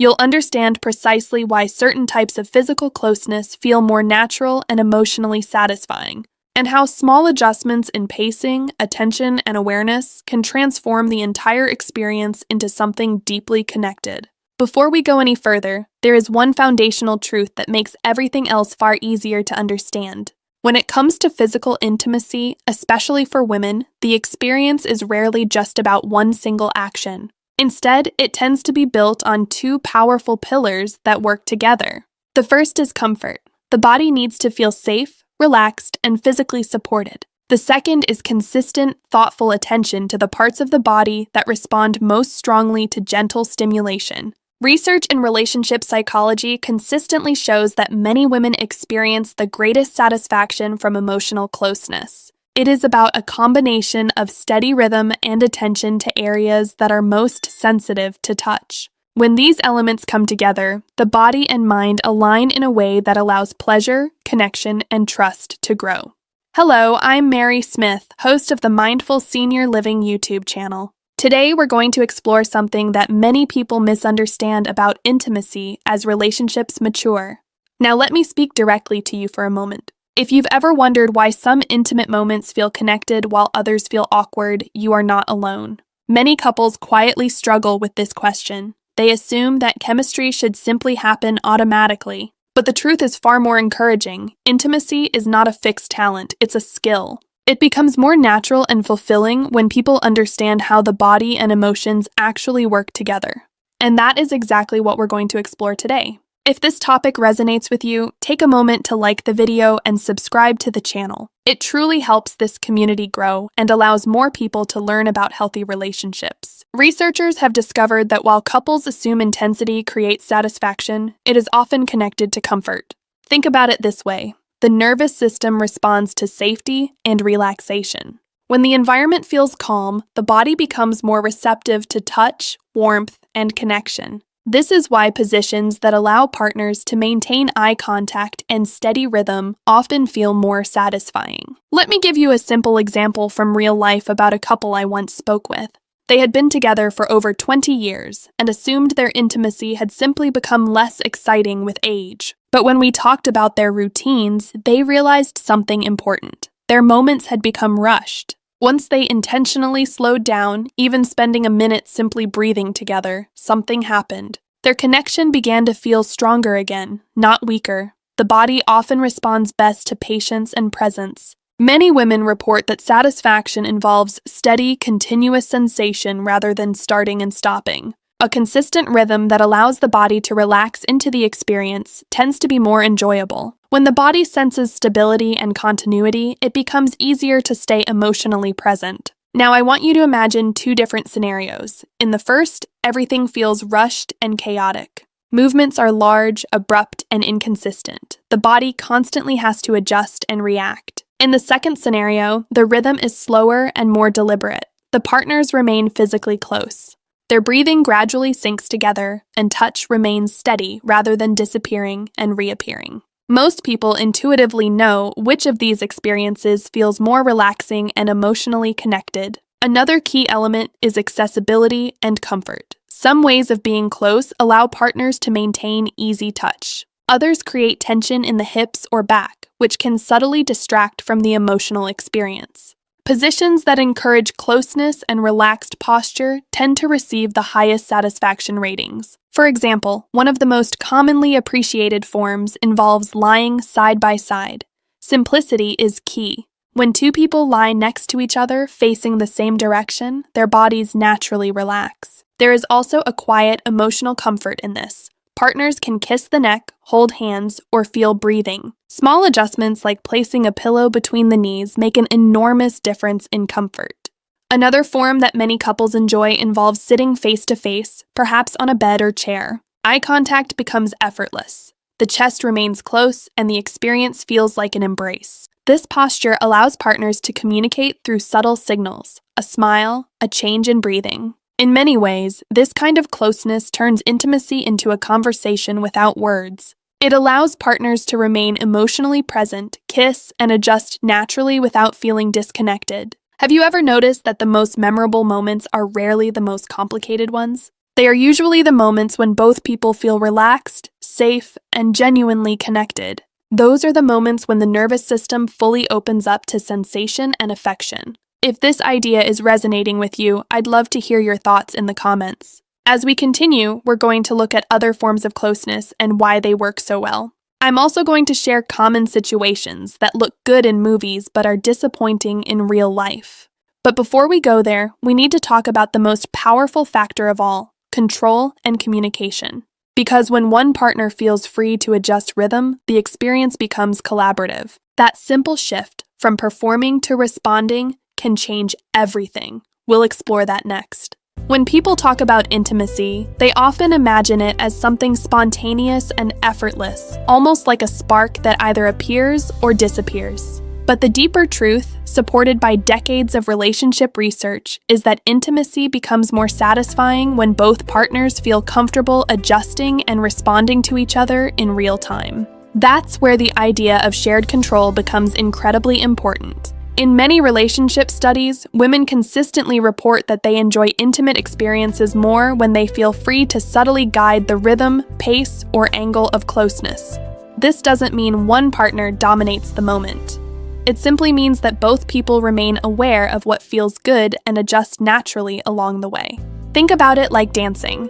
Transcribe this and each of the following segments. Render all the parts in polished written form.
You'll understand precisely why certain types of physical closeness feel more natural and emotionally satisfying, and how small adjustments in pacing, attention, and awareness can transform the entire experience into something deeply connected. Before we go any further, there is one foundational truth that makes everything else far easier to understand. When it comes to physical intimacy, especially for women, the experience is rarely just about one single action. Instead, it tends to be built on two powerful pillars that work together. The first is comfort. The body needs to feel safe, relaxed, and physically supported. The second is consistent, thoughtful attention to the parts of the body that respond most strongly to gentle stimulation. Research in relationship psychology consistently shows that many women experience the greatest satisfaction from emotional closeness. It is about a combination of steady rhythm and attention to areas that are most sensitive to touch. When these elements come together, the body and mind align in a way that allows pleasure, connection, and trust to grow. Hello, I'm Mary Smith, host of the Mindful Senior Living YouTube channel. Today, we're going to explore something that many people misunderstand about intimacy as relationships mature. Now, let me speak directly to you for a moment. If you've ever wondered why some intimate moments feel connected while others feel awkward, you are not alone. Many couples quietly struggle with this question. They assume that chemistry should simply happen automatically. But the truth is far more encouraging. Intimacy is not a fixed talent, it's a skill. It becomes more natural and fulfilling when people understand how the body and emotions actually work together. And that is exactly what we're going to explore today. If this topic resonates with you, take a moment to like the video and subscribe to the channel. It truly helps this community grow and allows more people to learn about healthy relationships. Researchers have discovered that while couples assume intensity creates satisfaction, it is often connected to comfort. Think about it this way. The nervous system responds to safety and relaxation. When the environment feels calm, the body becomes more receptive to touch, warmth, and connection. This is why positions that allow partners to maintain eye contact and steady rhythm often feel more satisfying. Let me give you a simple example from real life about a couple I once spoke with. They had been together for over 20 years and assumed their intimacy had simply become less exciting with age. But when we talked about their routines, they realized something important. Their moments had become rushed. Once they intentionally slowed down, even spending a minute simply breathing together, something happened. Their connection began to feel stronger again, not weaker. The body often responds best to patience and presence. Many women report that satisfaction involves steady, continuous sensation rather than starting and stopping. A consistent rhythm that allows the body to relax into the experience tends to be more enjoyable. When the body senses stability and continuity, it becomes easier to stay emotionally present. Now, I want you to imagine two different scenarios. In the first, everything feels rushed and chaotic. Movements are large, abrupt, and inconsistent. The body constantly has to adjust and react. In the second scenario, the rhythm is slower and more deliberate. The partners remain physically close. Their breathing gradually sinks together, and touch remains steady rather than disappearing and reappearing. Most people intuitively know which of these experiences feels more relaxing and emotionally connected. Another key element is accessibility and comfort. Some ways of being close allow partners to maintain easy touch. Others create tension in the hips or back, which can subtly distract from the emotional experience. Positions that encourage closeness and relaxed posture tend to receive the highest satisfaction ratings. For example, one of the most commonly appreciated forms involves lying side by side. Simplicity is key. When two people lie next to each other facing the same direction, their bodies naturally relax. There is also a quiet emotional comfort in this. Partners can kiss the neck, hold hands, or feel breathing. Small adjustments like placing a pillow between the knees make an enormous difference in comfort. Another form that many couples enjoy involves sitting face-to-face, perhaps on a bed or chair. Eye contact becomes effortless. The chest remains close, and the experience feels like an embrace. This posture allows partners to communicate through subtle signals, a smile, a change in breathing. In many ways, this kind of closeness turns intimacy into a conversation without words. It allows partners to remain emotionally present, kiss, and adjust naturally without feeling disconnected. Have you ever noticed that the most memorable moments are rarely the most complicated ones? They are usually the moments when both people feel relaxed, safe, and genuinely connected. Those are the moments when the nervous system fully opens up to sensation and affection. If this idea is resonating with you, I'd love to hear your thoughts in the comments. As we continue, we're going to look at other forms of closeness and why they work so well. I'm also going to share common situations that look good in movies but are disappointing in real life. But before we go there, we need to talk about the most powerful factor of all, control and communication. Because when one partner feels free to adjust rhythm, the experience becomes collaborative. That simple shift from performing to responding can change everything. We'll explore that next. When people talk about intimacy, they often imagine it as something spontaneous and effortless, almost like a spark that either appears or disappears. But the deeper truth, supported by decades of relationship research, is that intimacy becomes more satisfying when both partners feel comfortable adjusting and responding to each other in real time. That's where the idea of shared control becomes incredibly important. In many relationship studies, women consistently report that they enjoy intimate experiences more when they feel free to subtly guide the rhythm, pace, or angle of closeness. This doesn't mean one partner dominates the moment. It simply means that both people remain aware of what feels good and adjust naturally along the way. Think about it like dancing.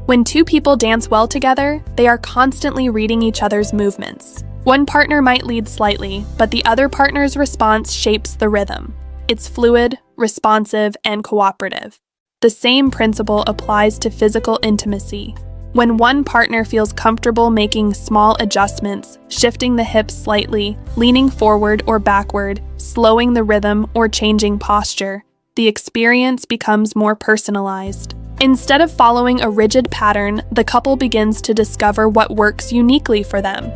When two people dance well together, they are constantly reading each other's movements. One partner might lead slightly, but the other partner's response shapes the rhythm. It's fluid, responsive, and cooperative. The same principle applies to physical intimacy. When one partner feels comfortable making small adjustments, shifting the hips slightly, leaning forward or backward, slowing the rhythm, or changing posture, the experience becomes more personalized. Instead of following a rigid pattern, the couple begins to discover what works uniquely for them.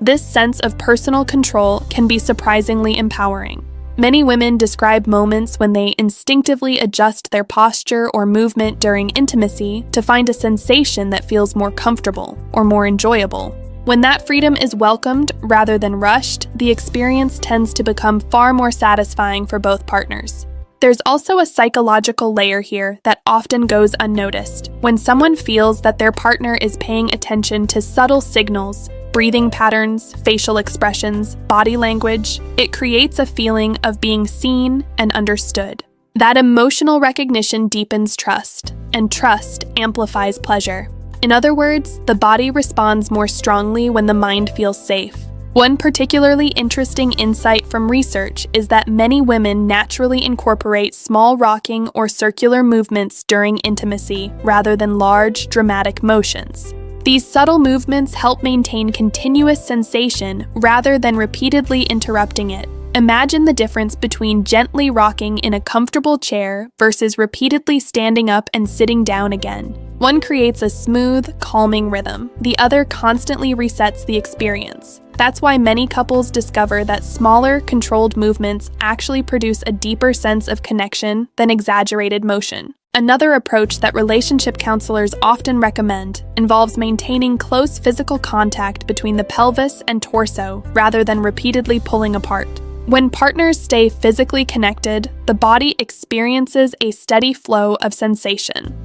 This sense of personal control can be surprisingly empowering. Many women describe moments when they instinctively adjust their posture or movement during intimacy to find a sensation that feels more comfortable or more enjoyable. When that freedom is welcomed rather than rushed, the experience tends to become far more satisfying for both partners. There's also a psychological layer here that often goes unnoticed. When someone feels that their partner is paying attention to subtle signals, breathing patterns, facial expressions, body language, it creates a feeling of being seen and understood. That emotional recognition deepens trust, and trust amplifies pleasure. In other words, the body responds more strongly when the mind feels safe. One particularly interesting insight from research is that many women naturally incorporate small rocking or circular movements during intimacy rather than large, dramatic motions. These subtle movements help maintain continuous sensation rather than repeatedly interrupting it. Imagine the difference between gently rocking in a comfortable chair versus repeatedly standing up and sitting down again. One creates a smooth, calming rhythm. The other constantly resets the experience. That's why many couples discover that smaller, controlled movements actually produce a deeper sense of connection than exaggerated motion. Another approach that relationship counselors often recommend involves maintaining close physical contact between the pelvis and torso rather than repeatedly pulling apart. When partners stay physically connected, the body experiences a steady flow of sensation.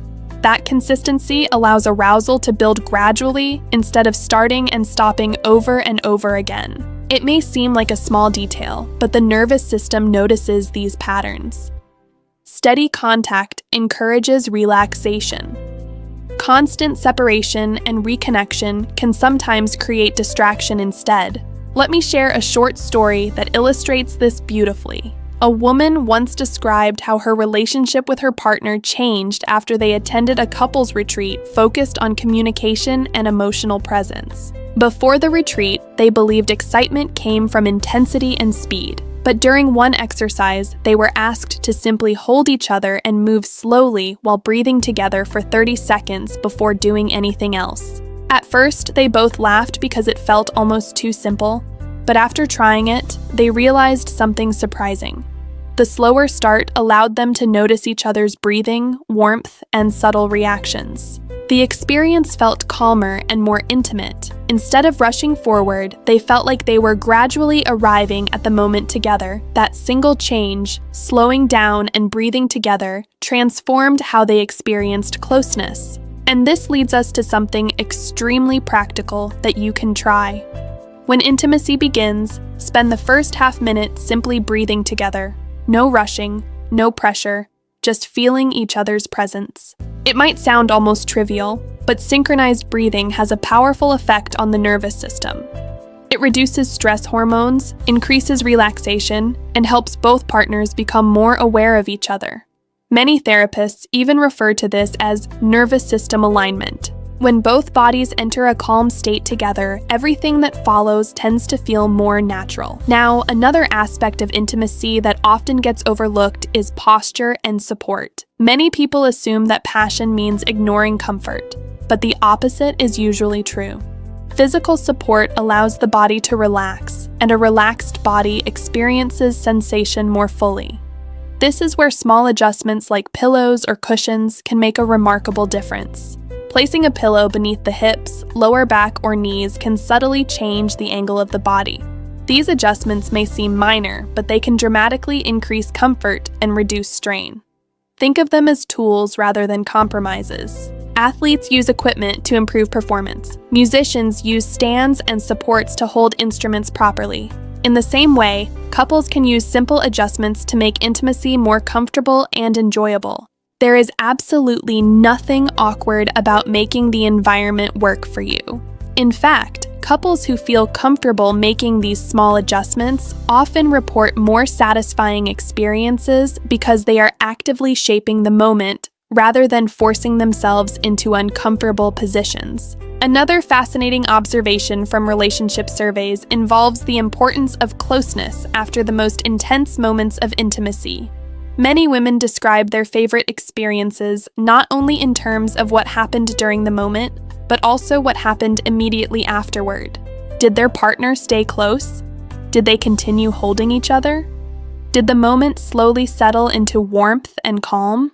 That consistency allows arousal to build gradually instead of starting and stopping over and over again. It may seem like a small detail, but the nervous system notices these patterns. Steady contact encourages relaxation. Constant separation and reconnection can sometimes create distraction instead. Let me share a short story that illustrates this beautifully. A woman once described how her relationship with her partner changed after they attended a couples retreat focused on communication and emotional presence. Before the retreat, they believed excitement came from intensity and speed. But during one exercise, they were asked to simply hold each other and move slowly while breathing together for 30 seconds before doing anything else. At first, they both laughed because it felt almost too simple, but after trying it, they realized something surprising. The slower start allowed them to notice each other's breathing, warmth, and subtle reactions. The experience felt calmer and more intimate. Instead of rushing forward, they felt like they were gradually arriving at the moment together. That single change, slowing down and breathing together, transformed how they experienced closeness. And this leads us to something extremely practical that you can try. When intimacy begins, spend the first half minute simply breathing together. No rushing, no pressure, just feeling each other's presence. It might sound almost trivial, but synchronized breathing has a powerful effect on the nervous system. It reduces stress hormones, increases relaxation, and helps both partners become more aware of each other. Many therapists even refer to this as nervous system alignment. When both bodies enter a calm state together, everything that follows tends to feel more natural. Now, another aspect of intimacy that often gets overlooked is posture and support. Many people assume that passion means ignoring comfort, but the opposite is usually true. Physical support allows the body to relax, and a relaxed body experiences sensation more fully. This is where small adjustments like pillows or cushions can make a remarkable difference. Placing a pillow beneath the hips, lower back, or knees can subtly change the angle of the body. These adjustments may seem minor, but they can dramatically increase comfort and reduce strain. Think of them as tools rather than compromises. Athletes use equipment to improve performance. Musicians use stands and supports to hold instruments properly. In the same way, couples can use simple adjustments to make intimacy more comfortable and enjoyable. There is absolutely nothing awkward about making the environment work for you. In fact, couples who feel comfortable making these small adjustments often report more satisfying experiences because they are actively shaping the moment rather than forcing themselves into uncomfortable positions. Another fascinating observation from relationship surveys involves the importance of closeness after the most intense moments of intimacy. Many women describe their favorite experiences not only in terms of what happened during the moment, but also what happened immediately afterward. Did their partner stay close? Did they continue holding each other? Did the moment slowly settle into warmth and calm?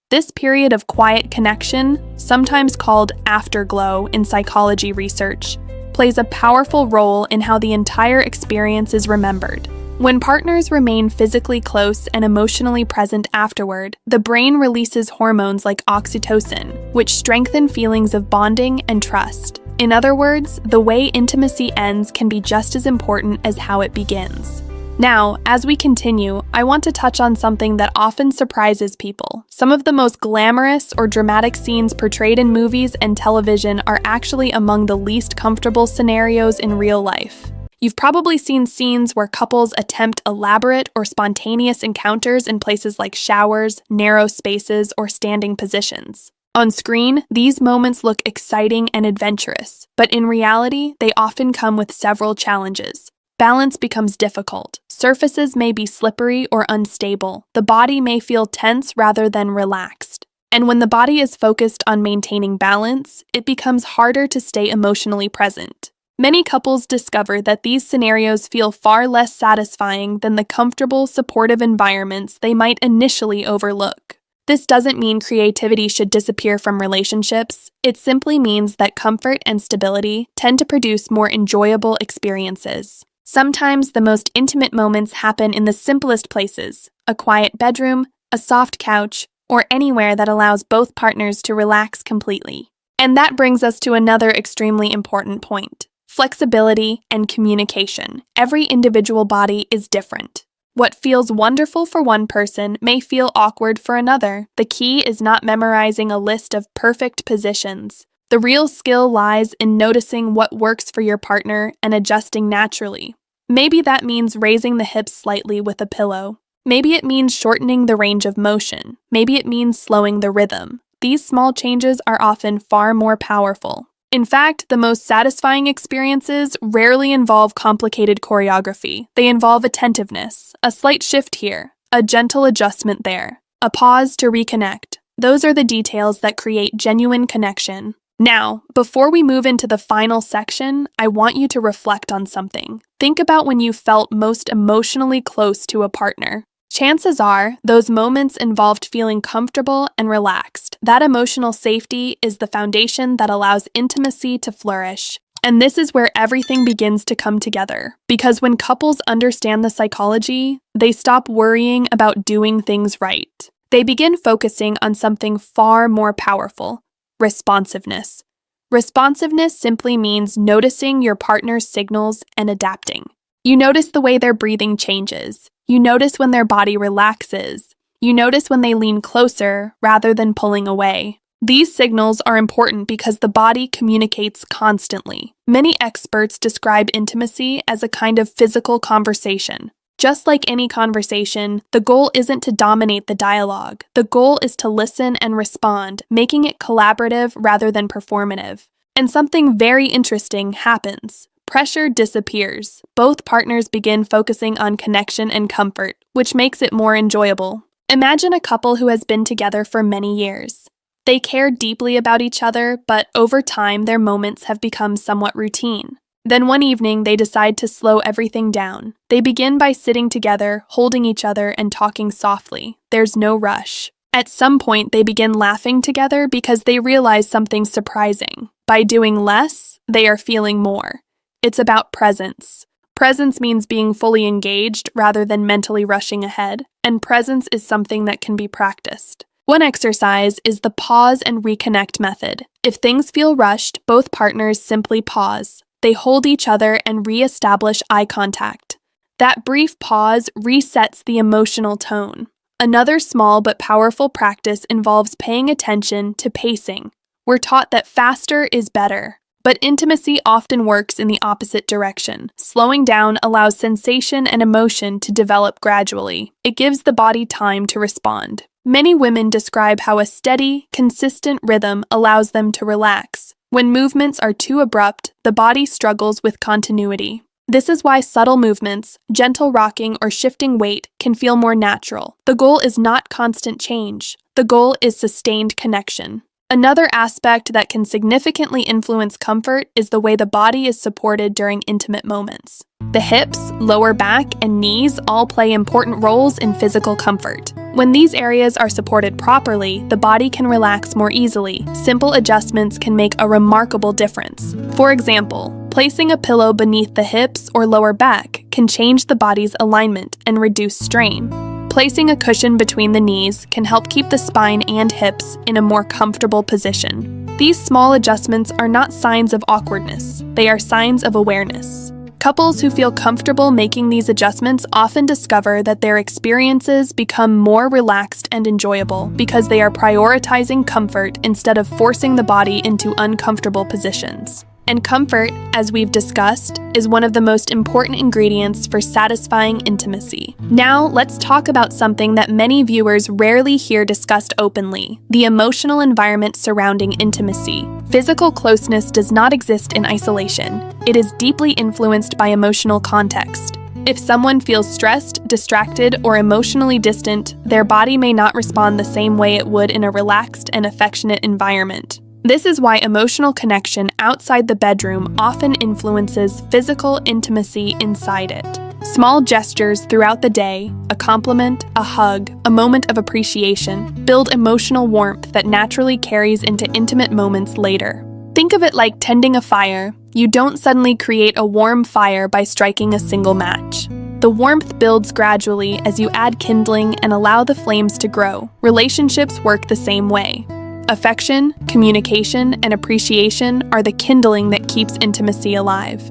This period of quiet connection, sometimes called afterglow in psychology research, plays a powerful role in how the entire experience is remembered. When partners remain physically close and emotionally present afterward, the brain releases hormones like oxytocin, which strengthen feelings of bonding and trust. In other words, the way intimacy ends can be just as important as how it begins. Now, as we continue, I want to touch on something that often surprises people. Some of the most glamorous or dramatic scenes portrayed in movies and television are actually among the least comfortable scenarios in real life. You've probably seen scenes where couples attempt elaborate or spontaneous encounters in places like showers, narrow spaces, or standing positions. On screen, these moments look exciting and adventurous, but in reality, they often come with several challenges. Balance becomes difficult. Surfaces may be slippery or unstable. The body may feel tense rather than relaxed. And when the body is focused on maintaining balance, it becomes harder to stay emotionally present. Many couples discover that these scenarios feel far less satisfying than the comfortable, supportive environments they might initially overlook. This doesn't mean creativity should disappear from relationships. It simply means that comfort and stability tend to produce more enjoyable experiences. Sometimes the most intimate moments happen in the simplest places: a quiet bedroom, a soft couch, or anywhere that allows both partners to relax completely. And that brings us to another extremely important point: flexibility and communication. Every individual body is different. What feels wonderful for one person may feel awkward for another. The key is not memorizing a list of perfect positions. The real skill lies in noticing what works for your partner and adjusting naturally. Maybe that means raising the hips slightly with a pillow. Maybe it means shortening the range of motion. Maybe it means slowing the rhythm. These small changes are often far more powerful. In fact, the most satisfying experiences rarely involve complicated choreography. They involve attentiveness, a slight shift here, a gentle adjustment there, a pause to reconnect. Those are the details that create genuine connection. Now, before we move into the final section, I want you to reflect on something. Think about when you felt most emotionally close to a partner. Chances are, those moments involved feeling comfortable and relaxed. That emotional safety is the foundation that allows intimacy to flourish. And this is where everything begins to come together. Because when couples understand the psychology, they stop worrying about doing things right. They begin focusing on something far more powerful: responsiveness. Responsiveness simply means noticing your partner's signals and adapting. You notice the way their breathing changes. You notice when their body relaxes. You notice when they lean closer rather than pulling away. These signals are important because the body communicates constantly. Many experts describe intimacy as a kind of physical conversation. Just like any conversation, the goal isn't to dominate the dialogue. The goal is to listen and respond, making it collaborative rather than performative. And something very interesting happens. Pressure disappears. Both partners begin focusing on connection and comfort, which makes it more enjoyable. Imagine a couple who has been together for many years. They care deeply about each other, but over time their moments have become somewhat routine. Then one evening they decide to slow everything down. They begin by sitting together, holding each other, and talking softly. There's no rush. At some point they begin laughing together because they realize something surprising. By doing less, they are feeling more. It's about presence. Presence means being fully engaged rather than mentally rushing ahead, and presence is something that can be practiced. One exercise is the pause and reconnect method. If things feel rushed, both partners simply pause. They hold each other and re-establish eye contact. That brief pause resets the emotional tone. Another small but powerful practice involves paying attention to pacing. We're taught that faster is better. But intimacy often works in the opposite direction. Slowing down allows sensation and emotion to develop gradually. It gives the body time to respond. Many women describe how a steady, consistent rhythm allows them to relax. When movements are too abrupt, the body struggles with continuity. This is why subtle movements, gentle rocking, or shifting weight can feel more natural. The goal is not constant change. The goal is sustained connection. Another aspect that can significantly influence comfort is the way the body is supported during intimate moments. The hips, lower back, and knees all play important roles in physical comfort. When these areas are supported properly, the body can relax more easily. Simple adjustments can make a remarkable difference. For example, placing a pillow beneath the hips or lower back can change the body's alignment and reduce strain. Placing a cushion between the knees can help keep the spine and hips in a more comfortable position. These small adjustments are not signs of awkwardness, they are signs of awareness. Couples who feel comfortable making these adjustments often discover that their experiences become more relaxed and enjoyable because they are prioritizing comfort instead of forcing the body into uncomfortable positions. And comfort, as we've discussed, is one of the most important ingredients for satisfying intimacy. Now, let's talk about something that many viewers rarely hear discussed openly: the emotional environment surrounding intimacy. Physical closeness does not exist in isolation. It is deeply influenced by emotional context. If someone feels stressed, distracted, or emotionally distant, their body may not respond the same way it would in a relaxed and affectionate environment. This is why emotional connection outside the bedroom often influences physical intimacy inside it. Small gestures throughout the day, a compliment, a hug, a moment of appreciation, build emotional warmth that naturally carries into intimate moments later. Think of it like tending a fire. You don't suddenly create a warm fire by striking a single match. The warmth builds gradually as you add kindling and allow the flames to grow. Relationships work the same way. Affection, communication, and appreciation are the kindling that keeps intimacy alive.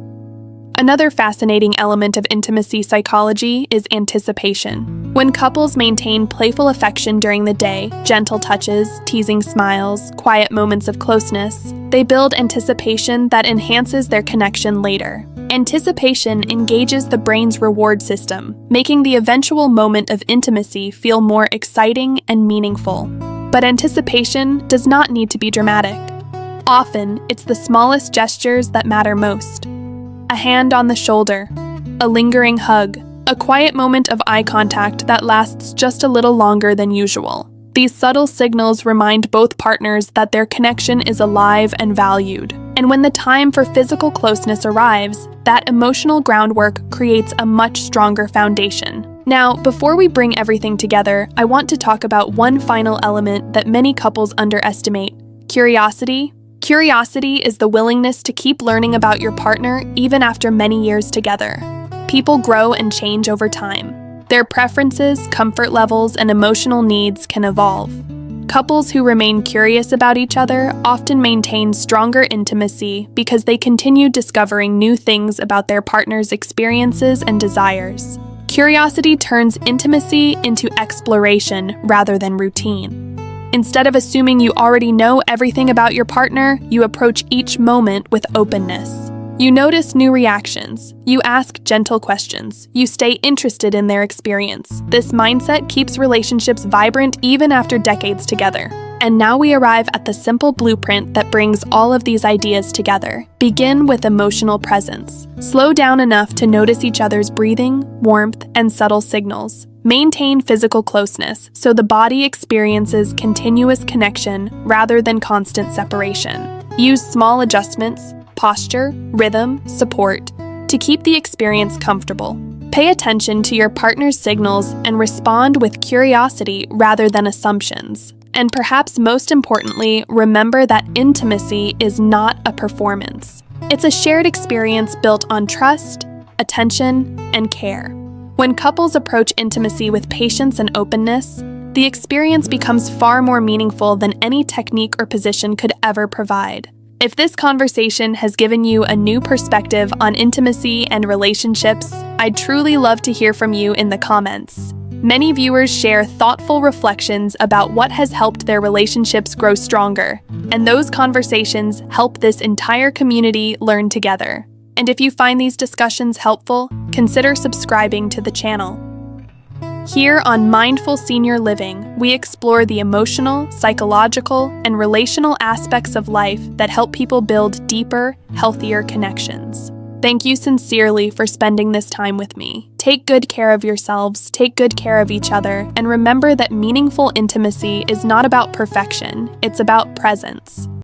Another fascinating element of intimacy psychology is anticipation. When couples maintain playful affection during the day, gentle touches, teasing smiles, quiet moments of closeness, they build anticipation that enhances their connection later. Anticipation engages the brain's reward system, making the eventual moment of intimacy feel more exciting and meaningful. But anticipation does not need to be dramatic. Often, it's the smallest gestures that matter most. A hand on the shoulder, a lingering hug, a quiet moment of eye contact that lasts just a little longer than usual. These subtle signals remind both partners that their connection is alive and valued. And when the time for physical closeness arrives, that emotional groundwork creates a much stronger foundation. Now, before we bring everything together, I want to talk about one final element that many couples underestimate: curiosity. Curiosity is the willingness to keep learning about your partner even after many years together. People grow and change over time. Their preferences, comfort levels, and emotional needs can evolve. Couples who remain curious about each other often maintain stronger intimacy because they continue discovering new things about their partner's experiences and desires. Curiosity turns intimacy into exploration rather than routine. Instead of assuming you already know everything about your partner, you approach each moment with openness. You notice new reactions. You ask gentle questions. You stay interested in their experience. This mindset keeps relationships vibrant even after decades together. And now we arrive at the simple blueprint that brings all of these ideas together. Begin with emotional presence. Slow down enough to notice each other's breathing, warmth, and subtle signals. Maintain physical closeness so the body experiences continuous connection rather than constant separation. Use small adjustments, posture, rhythm, support, to keep the experience comfortable. Pay attention to your partner's signals and respond with curiosity rather than assumptions. And perhaps most importantly, remember that intimacy is not a performance. It's a shared experience built on trust, attention, and care. When couples approach intimacy with patience and openness, the experience becomes far more meaningful than any technique or position could ever provide. If this conversation has given you a new perspective on intimacy and relationships, I'd truly love to hear from you in the comments. Many viewers share thoughtful reflections about what has helped their relationships grow stronger, and those conversations help this entire community learn together. And if you find these discussions helpful, consider subscribing to the channel. Here on Mindful Senior Living, we explore the emotional, psychological, and relational aspects of life that help people build deeper, healthier connections. Thank you sincerely for spending this time with me. Take good care of yourselves, take good care of each other, and remember that meaningful intimacy is not about perfection, it's about presence.